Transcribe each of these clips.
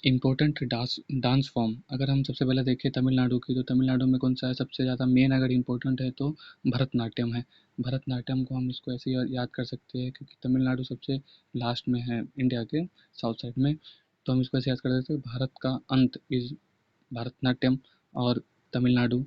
Important dance dance form अगर हम सबसे पहले देखें तमिलनाडु की, तो तमिलनाडु में कौन सा है सबसे ज़्यादा मेन, अगर इम्पोर्टेंट है तो भरतनाट्यम है। भरतनाट्यम को हम इसको ऐसे ही याद कर सकते हैं क्योंकि तमिलनाडु सबसे लास्ट में है इंडिया के साउथ साइड में, तो हम इसको ऐसे याद कर सकते हैं, भारत का अंत इज भरतनाट्यम और तमिलनाडु।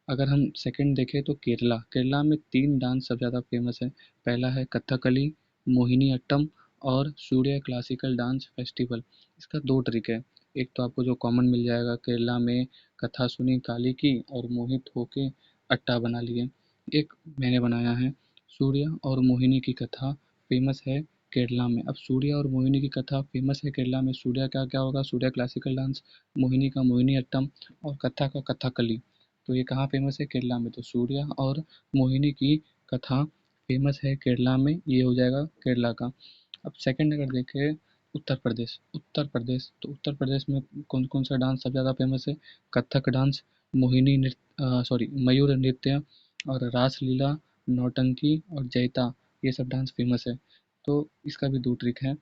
अगर हम सेकंड देखें तो केरला, केरला में तीन डांस सबसे ज़्यादा फेमस है। पहला है कथकली, मोहिनी अट्टम और सूर्य क्लासिकल डांस फेस्टिवल। इसका दो ट्रिक है, एक तो आपको जो कॉमन मिल जाएगा, केरला में कथा सुनी काली की और मोहित होके अट्टा बना लिए। एक मैंने बनाया है, सूर्य और मोहिनी की कथा फेमस है केरला में। अब सूर्य और मोहिनी की कथा फेमस है केरला में, सूर्य का क्या होगा, सूर्य क्लासिकल डांस, मोहिनी का मोहिनी अट्टम और कथा का कथकली। तो ये कहाँ फेमस है, केरला में। तो सूर्य और मोहिनी की कथा फेमस है केरला में, ये हो जाएगा केरला का। अब सेकंड अगर देखें उत्तर प्रदेश, उत्तर प्रदेश तो उत्तर प्रदेश में कौन कौन सा डांस सबसे ज़्यादा फेमस है, कथक डांस, मोहिनी नृत्य, सॉरी मयूर नृत्य और रासलीला, नौटंकी और जैता, ये सब डांस फेमस है। तो इसका भी दो ट्रिक है,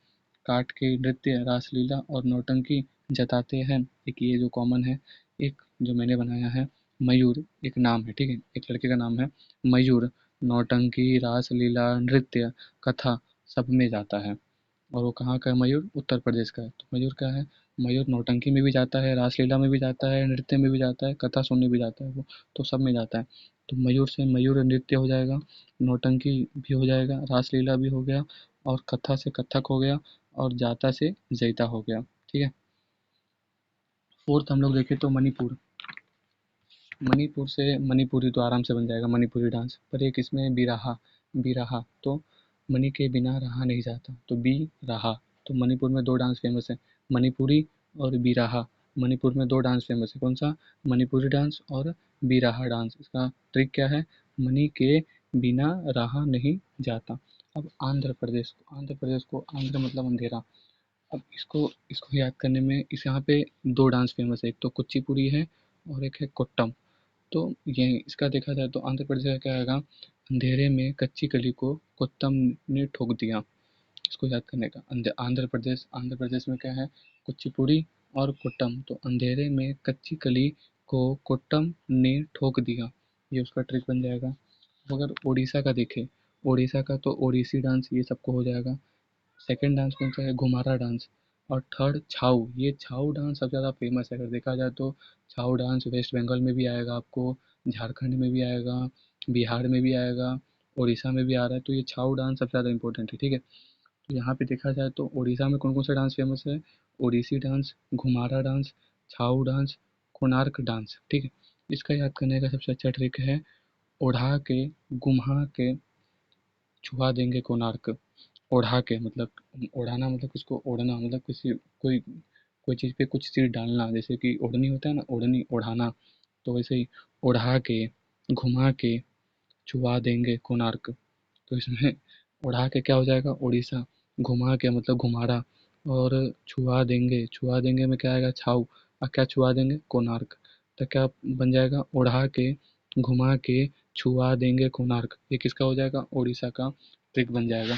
काट के नृत्य रासलीला और नौटंकी जताते हैं, एक ये जो कॉमन है। एक जो मैंने बनाया है मयूर, एक नाम है, ठीक है, एक लड़के का नाम है मयूर, नौटंकी रासलीला नृत्य कथा सब में जाता है। और वो कहाँ का है मयूर, उत्तर प्रदेश का है। तो मयूर क्या है, मयूर नौटंकी में भी जाता है, रासलीला में भी जाता है, नृत्य में भी जाता है, कथा सुनने भी जाता है वो, तो सब में जाता है। तो मयूर से मयूर नृत्य हो जाएगा, नौटंकी भी हो जाएगा, रासलीला भी हो गया और कथा से कथक हो गया और जाता से जैता हो गया, ठीक है। फोर्थ हम लोग देखें तो मणिपुर, मणिपुर से मणिपुरी तो आराम से बन जाएगा मणिपुरी डांस, पर एक इसमें बिरहा, बिरहा तो मणि के बिना रहा नहीं जाता, तो बी रहा। तो मणिपुर में दो डांस फेमस है, मणिपुरी और बिरहा। मणिपुर में दो डांस फेमस है, कौन सा, मणिपुरी डांस और बिरहा डांस। इसका ट्रिक क्या है, मणि के बिना रहा नहीं जाता। अब आंध्र प्रदेश, आंध्र प्रदेश को, आंध्र मतलब अंधेरा। अब इसको इसको याद करने में, इस यहाँ पे दो डांस फेमस है, एक तो कुचिपुड़ी है और एक है कोट्टम। तो ये इसका देखा जाए तो आंध्र प्रदेश का क्या आएगा, अंधेरे में कच्ची कली को कोत्तम ने ठोक दिया। इसको याद करने का, आंध्र प्रदेश में क्या है, कुचिपुड़ी और कोट्टम। तो अंधेरे में कच्ची कली को कोट्टम ने ठोक दिया, ये उसका ट्रिक बन जाएगा। अगर उड़ीसा का देखें, उड़ीसा का तो ओडिसी डांस ये सबको हो जाएगा। सेकंड डांस कौन सा है, घुमारा डांस। और थर्ड छाऊ, ये छाऊ डांस सबसे ज़्यादा फेमस है, अगर देखा जाए तो छाऊ डांस वेस्ट बंगाल में भी आएगा आपको, झारखंड में भी आएगा, बिहार में भी आएगा, उड़ीसा में भी आ रहा है। तो ये छाऊ डांस सबसे ज़्यादा इंपॉर्टेंट है, ठीक है। तो यहाँ पे देखा जाए तो उड़ीसा में कौन कौन सा डांस फेमस है, ओडिसी डांस, घुमारा डांस, छाऊ डांस, कोणार्क डांस, ठीक है। इसका याद करने का सबसे अच्छा ट्रिक है, ओढ़ा के, गुम्हा के, छुआ देंगे कोणार्क। ओढ़ा के मतलब ओढ़ाना, मतलब किसको ओढ़ना, मतलब किसी कोई कोई चीज़ पे कुछ चीज़ डालना, जैसे कि ओढ़नी होता है ना, ओढ़नी ओढ़ाना। तो वैसे ही ओढ़ा के, घुमा के, छुआ देंगे कोणार्क। तो इसमें ओढ़ा के क्या हो जाएगा, उड़ीसा, घुमा के मतलब घुमारा, और छुआ देंगे में क्या आएगा, छाऊ, और क्या छुआ देंगे, कोणार्क। तो क्या बन जाएगा, ओढ़ा के, घुमा के, छुआ देंगे कोणार्क, ये किसका हो जाएगा, उड़ीसा का ट्रिक बन जाएगा।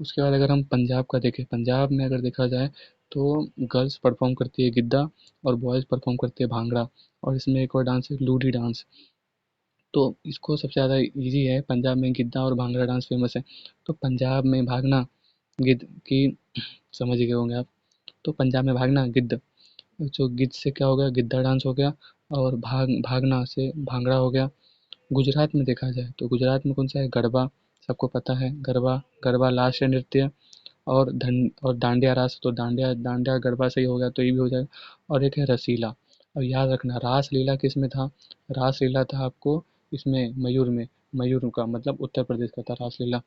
उसके बाद अगर हम पंजाब का देखें, पंजाब में अगर देखा जाए तो गर्ल्स परफॉर्म करती है गिद्दा और बॉयज़ परफॉर्म करते हैं भांगड़ा। और इसमें एक और डांस है लूडी डांस। तो इसको सबसे ज़्यादा ईजी है, पंजाब में गिद्दा और भांगड़ा डांस फेमस है। तो पंजाब में भागना, गिद्ध की, समझ गए होंगे आप। तो पंजाब में भागना गिद्ध, जो गिद्ध से क्या हो गया, गिद्दा डांस हो गया, और भागना से भांगड़ा हो गया। गुजरात में देखा जाए तो गुजरात में कौन सा है, गरबा, सबको पता है गरबा, गरबा लास्ट है नृत्य। और डांडिया रास, तो डांडिया डांडिया गरबा से ही हो गया, तो ये भी हो जाएगा। और एक है रसीला। और याद रखना रास लीला किस में था, रास लीला था आपको इसमें मयूर में, मयूर का मतलब उत्तर प्रदेश का था रास लीला।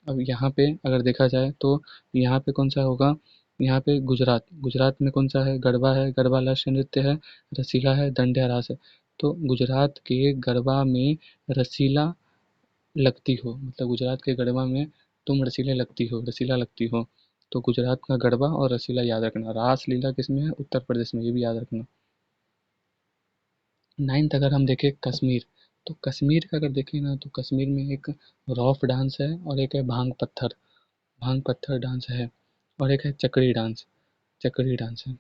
अब यहाँ पे अगर देखा जाए तो यहाँ पे कौन सा होगा, यहाँ पे गुजरात, गुजरात में कौन सा है, गरबा है, गरबा लास्य नृत्य है, रसीला है, दंडिया रास है। तो गुजरात के गरबा में रसीला लगती हो, मतलब गुजरात के गरबा में तुम रसीले लगती हो, रसीला लगती हो। तो गुजरात का गरबा और रसीला याद रखना। रास लीला किसमें है, उत्तर प्रदेश में, ये भी याद रखना। नाइन्थ अगर हम देखें कश्मीर, तो कश्मीर का अगर देखें ना, तो कश्मीर में एक रॉफ डांस है और एक है भांग पत्थर डांस है, और एक है चकरी डांस, चकरी डांस है।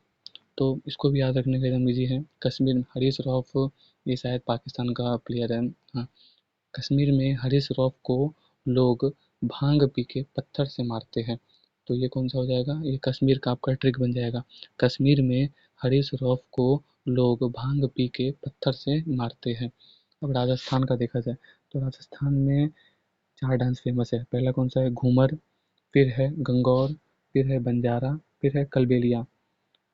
तो इसको भी याद रखने का एकदम ईजी है। कश्मीर में हरीश रौफ, ये शायद पाकिस्तान का प्लेयर है। हाँ, कश्मीर में हरीश रौफ को लोग भांग पी के पत्थर से मारते हैं। तो ये कौन सा हो जाएगा, ये कश्मीर का आपका ट्रिक बन जाएगा। कश्मीर में हरीश रौफ को लोग भांग पी के पत्थर से मारते हैं। अब राजस्थान का देखा जाए तो राजस्थान में 4 डांस फेमस है। पहला कौन सा है, घूमर, फिर है गंगौर, फिर है बंजारा, फिर है कलबेलिया।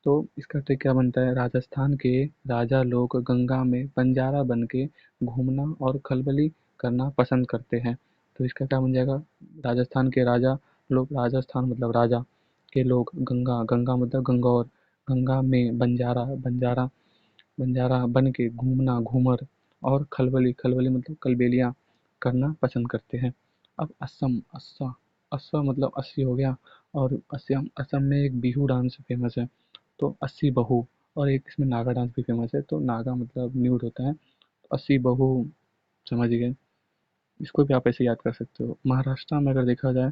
तो इसका ट्रिक क्या बनता है, राजस्थान के राजा लोग गंगा में बंजारा बन के घूमना और खलबली करना पसंद करते हैं। तो इसका क्या बन जाएगा, राजस्थान के राजा लोग, राजस्थान मतलब राजा के लोग, गंगा, गंगा मतलब गंगौर, गंगा में बंजारा, बंजारा, बंजारा बन के घूमना, घूमर, और खलबली, खलबली मतलब कलबेलियाँ करना पसंद करते हैं। अब असम, अस्सा, अस्सा मतलब अस्सी हो गया। और असम, असम में एक बिहू डांस फेमस है, तो अस्सी बहू। और एक इसमें नागा डांस भी फेमस है, तो नागा मतलब न्यूड होता है, अस्सी बहू, समझ गए। इसको भी आप ऐसे याद कर सकते हो। महाराष्ट्र में अगर देखा जाए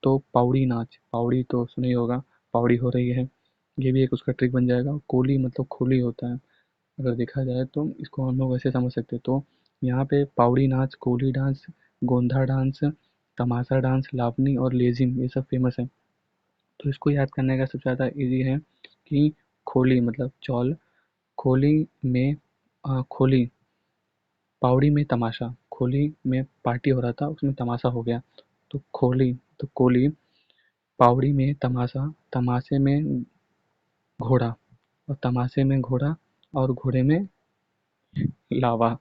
तो पाउड़ी नाच, पाउड़ी तो सुना ही होगा, पाउड़ी हो रही है, ये भी एक उसका ट्रिक बन जाएगा। कोली मतलब खोली होता है, अगर देखा जाए तो इसको हम लोग ऐसे समझ सकते हैं। तो यहाँ पे पाउड़ी नाच, कोली डांस, गोंधा डांस, तमाशा डांस, लावनी और लेजिम, ये सब फेमस है। तो इसको याद करने का सबसे ज़्यादा इजी है कि खोली मतलब चौल, खोली में खोली, पाउड़ी में तमाशा, खोली में पार्टी हो रहा था, उसमें तमाशा हो गया, तो खोली, तो कोली, पाउड़ी में तमाशा, तमाशे में घोड़ा, और तमाशे में घोड़ा, और घोड़े में लावा।